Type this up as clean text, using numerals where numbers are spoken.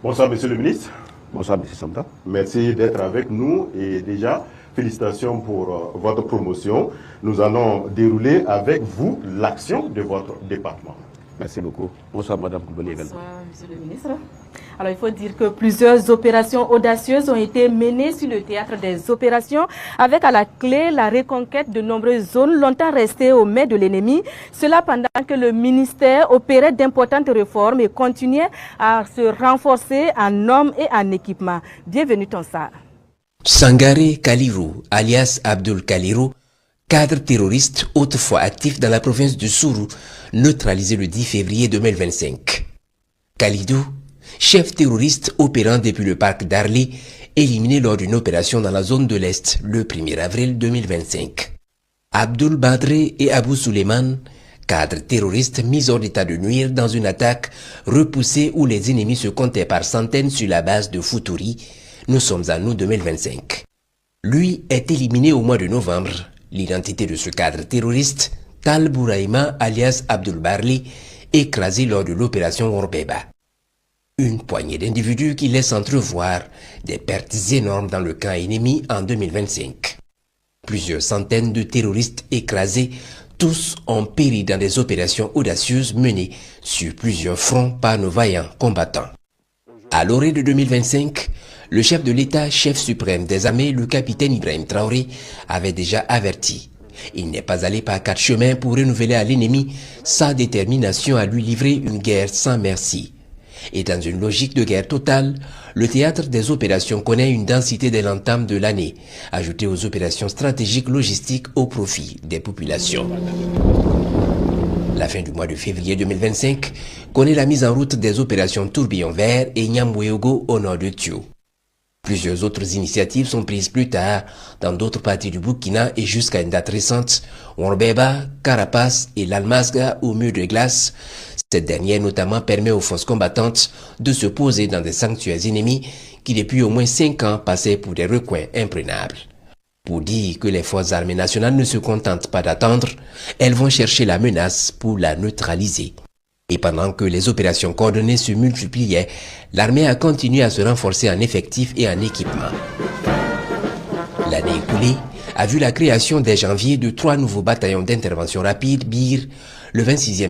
Bonsoir, monsieur le ministre. Bonsoir, monsieur Samta. Merci d'être avec nous et déjà, félicitations pour votre promotion. Nous allons dérouler avec vous l'action de votre département. Merci beaucoup. Bonsoir, madame Koulibaly. Bonsoir, monsieur le ministre. Alors, il faut dire que plusieurs opérations audacieuses ont été menées sur le théâtre des opérations, avec à la clé la reconquête de nombreuses zones longtemps restées aux mains de l'ennemi. Cela pendant que le ministère opérait d'importantes réformes et continuait à se renforcer en hommes et en équipement. Bienvenue, Tonsa. Sangaré Kalirou, alias Abdul Kalirou, cadre terroriste autrefois actif dans la province de Sourou, neutralisé le 10 février 2025. Kalidou, chef terroriste opérant depuis le parc d'Arli, éliminé lors d'une opération dans la zone de l'Est le 1er avril 2025. Abdul Badré et Abou Suleiman, cadres terroristes mis hors d'état de nuire dans une attaque repoussée où les ennemis se comptaient par centaines sur la base de Foutouri. Nous sommes en août 2025. Lui est éliminé au mois de novembre. L'identité de ce cadre terroriste, Tal Bouraïma alias Abdul Barli, écrasé lors de l'opération Orbeba. Une poignée d'individus qui laissent entrevoir des pertes énormes dans le camp ennemi en 2025. Plusieurs centaines de terroristes écrasés, tous ont péri dans des opérations audacieuses menées sur plusieurs fronts par nos vaillants combattants. À l'orée de 2025, le chef de l'État, chef suprême des armées, le capitaine Ibrahim Traoré, avait déjà averti. Il n'est pas allé par quatre chemins pour renouveler à l'ennemi sa détermination à lui livrer une guerre sans merci. Et dans une logique de guerre totale, le théâtre des opérations connaît une densité dès l'entame de l'année, ajoutée aux opérations stratégiques logistiques au profit des populations. La fin du mois de février 2025 connaît la mise en route des opérations Tourbillon Vert et Nyamweogo au nord de Thio. Plusieurs autres initiatives sont prises plus tard dans d'autres parties du Burkina et jusqu'à une date récente, Orbeba, Carapace et l'Almasga au mur de glace. Cette dernière notamment permet aux forces combattantes de se poser dans des sanctuaires ennemis qui depuis au moins 5 ans passaient pour des recoins imprenables. Pour dire que les forces armées nationales ne se contentent pas d'attendre, elles vont chercher la menace pour la neutraliser. Et pendant que les opérations coordonnées se multipliaient, l'armée a continué à se renforcer en effectifs et en équipement. L'année écoulée a vu la création dès janvier de 3 nouveaux bataillons d'intervention rapide, BIR, le 26e